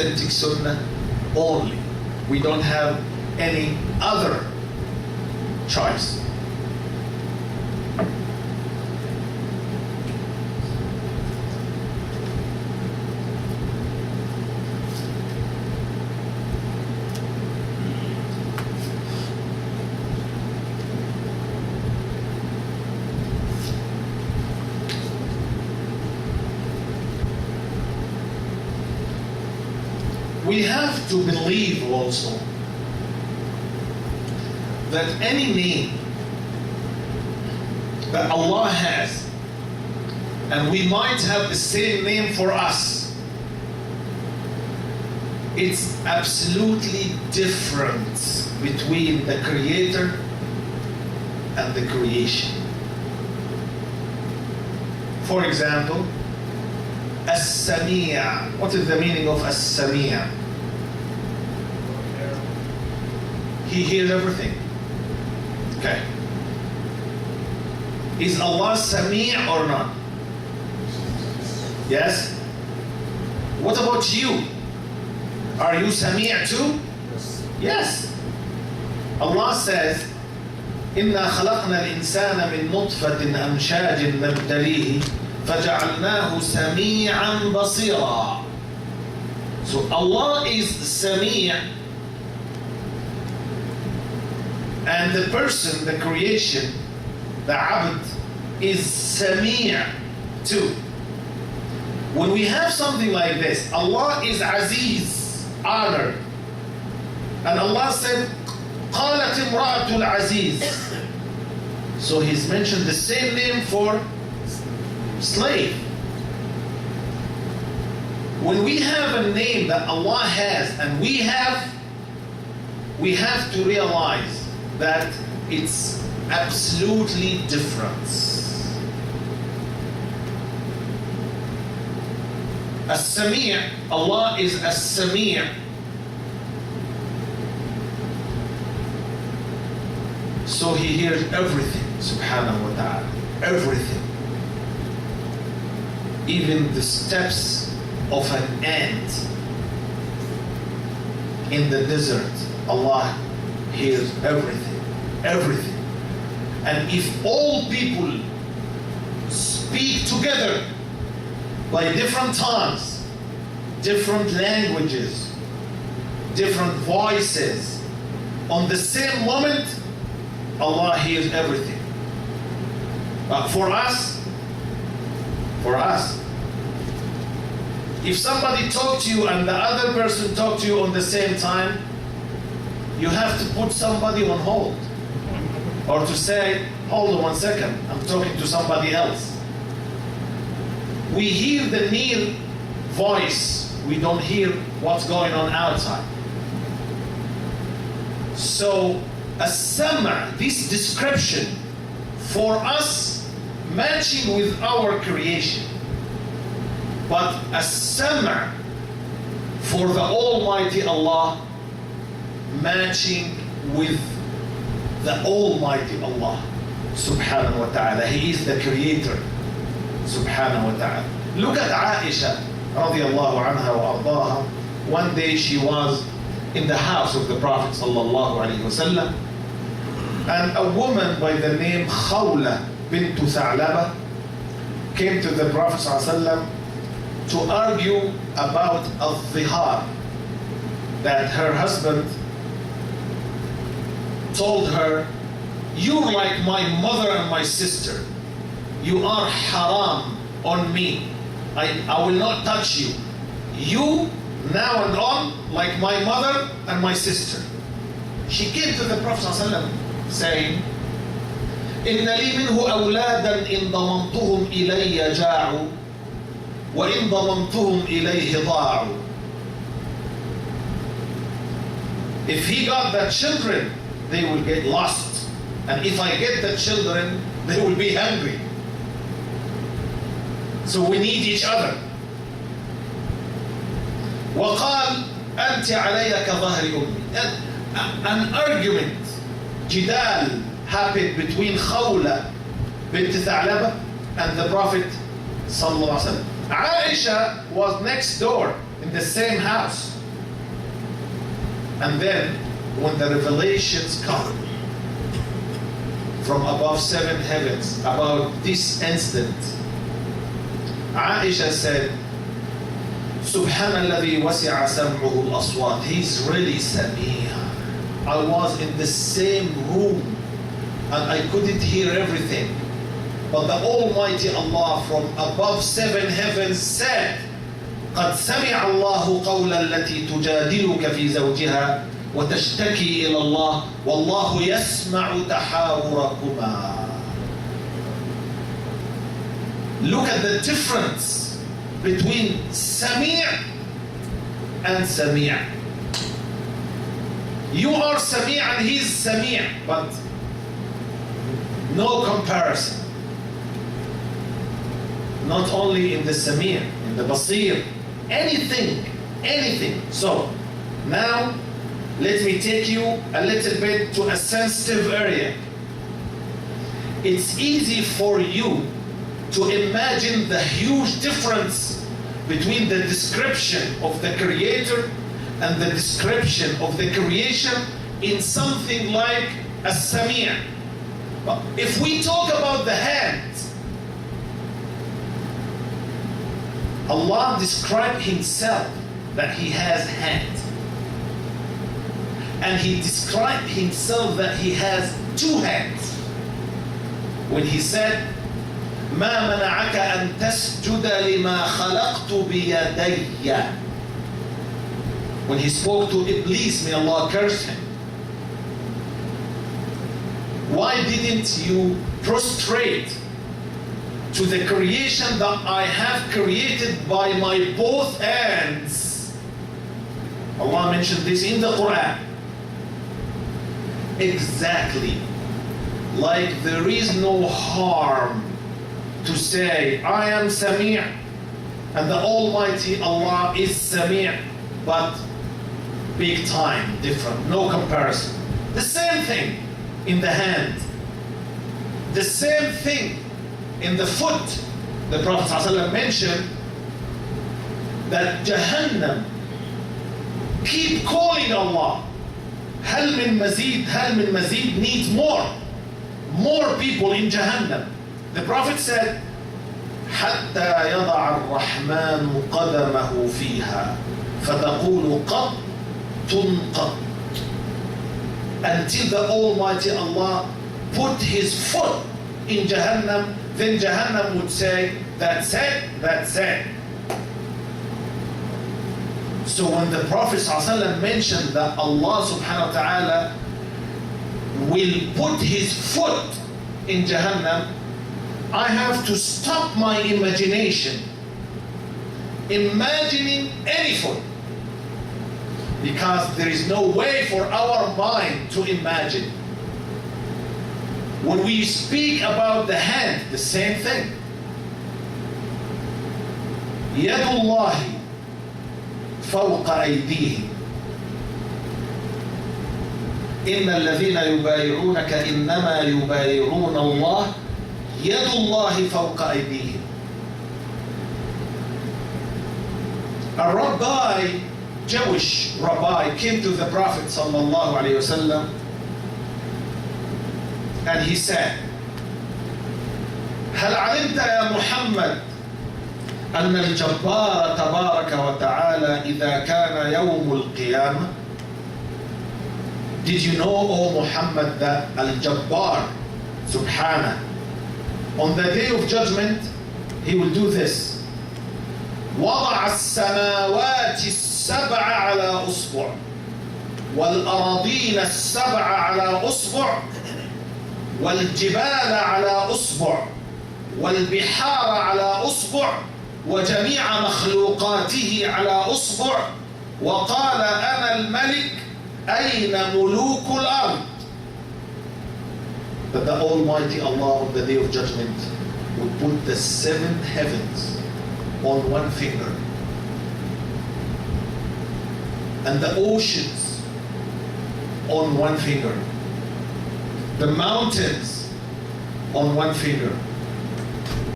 authentic Sunnah only. We don't have any other choice. We have to believe also that any name that Allah has, and we might have the same name for us, it's absolutely different between the Creator and the creation. For example, As-Sami'. What is the meaning of As-Sami'? He hears everything. Okay. Is Allah Sami' or not? Yes? What about you? Are you Sami' too? Yes. Allah says, إِنَّا خَلَقْنَا الْإِنسَانَ مِن نُطْفَةٍ أَمْشَاجٍ نَبْتَلِيهِ فَجَعَلْنَاهُ سَمِيعًا بَصِيرًا. So Allah is Sami', and the person, the creation, the abd, is Sami' too. When we have something like this, Allah is Aziz, honored. And Allah said, قالت امرأة العزيز. So He's mentioned the same name for slave. When we have a name that Allah has, and we have to realize that it's absolutely different. As-Sami', Allah is As-Sami'. So He hears everything, subhanahu wa ta'ala, everything. Even the steps of an ant in the desert, Allah hears everything, everything. And if all people speak together by different tongues, different languages, different voices, on the same moment, Allah hears everything. But for us, if somebody talks to you and the other person talks to you on the same time, you have to put somebody on hold. Or to say, hold on 1 second, I'm talking to somebody else. We hear the near voice, we don't hear what's going on outside. So, As-Sam', this description, for us, matching with our creation. But As-Sam' for the Almighty Allah, matching with the Almighty Allah, subhanahu wa ta'ala. He is the creator, subhanahu wa ta'ala. Look at Aisha, radiallahu anha wa ardaha. One day she was in the house of the Prophet sallallahu alayhi wa sallam, and a woman by the name Khawla bint Tha'laba came to the Prophet sallallahu alayhi wa sallam to argue about al-dhihar, that her husband told her, you're like my mother and my sister. You are haram on me. I will not touch you. You, now and on, like my mother and my sister. She came to the Prophet ﷺ saying, إِنَّ لِي مِنْهُ أَوْلَادًا إِنْ ضَمَمْتُهُمْ إِلَيَّ جَاعُوا وَإِنْ ضَمَمْتُهُمْ إِلَيْهِ ضَاعُوا. If he got the children, they will get lost. And if I get the children, they will be hungry. So we need each other. وقال أنت علي كظهر أمي. An argument, جدال, happened between Khawla bint Tha'laba and the Prophet sallallahu alaihi wasallam. Aisha was next door in the same house. And then when the revelations come from above 7 heavens about this incident, Aisha said, Subhanalladhi wasi'a sam'uhu al-aswat. He's really Samia. I was in the same room and I couldn't hear everything. But the Almighty Allah from above 7 heavens said, قد سمع الله قول التي تجادلك في زوجها وتشتكي إلى الله والله يسمع تحاوركما. Look at the difference between Sami' and Sami'. You are Sami' and he is Sami', but no comparison. Not only in the Sami', in the Basir, anything. So now let me take you a little bit to a sensitive area. It's easy for you to imagine the huge difference between the description of the Creator and the description of the creation in something like a Sami'. But if we talk about the hands, Allah described Himself that He has hands. And He described Himself that He has 2 hands. When He said, ما منعك أن تسجد لما خلقت بيدي. When He spoke to Iblis, may Allah curse him. Why didn't you prostrate to the creation that I have created by my both hands? Allah mentioned this in the Quran. Exactly. Like there is no harm to say, I am Sami' and the Almighty Allah is Sami', but big time different, no comparison. The same thing in the hand, the same thing in the foot. The Prophet ﷺ mentioned that Jahannam keep calling Allah, هل من مزيد, هل من مزيد, needs more people in Jahannam. The Prophet said, حتى يضع الرحمن قدمه فيها فتقول قط قط. Until the Almighty Allah put His foot in Jahannam, then Jahannam would say, that's it. So when the Prophet ﷺ mentioned that Allah subhanahu wa ta'ala will put His foot in Jahannam, I have to stop my imagination imagining any foot, because there is no way for our mind to imagine. When we speak about the hand, the same thing. يد الله فوق أيديهم إن الذين يبايعونك إنما يبايعون الله يد الله فوق أيديهم. A rabbi, Jewish rabbi, came to the Prophet sallallahu alaihi wasallam and he said, هل علمت يا محمد أن الجبار تبارك وتعالى إذا كان يوم القيامة? Did you know, O Muhammad, that Al-Jabbar, Subhanahu, on the day of judgment, he will do this. وضع السماوات السبع على أصبع والأراضين السبع على أصبع والجبال على أصبع والبحار على أصبع وجميع مخلوقاته على أصبع وقال أنا الملك أين ملوك الأرض. That the Almighty Allah on the day of judgment would put the 7 heavens on one finger and the oceans on one finger, the mountains on one finger,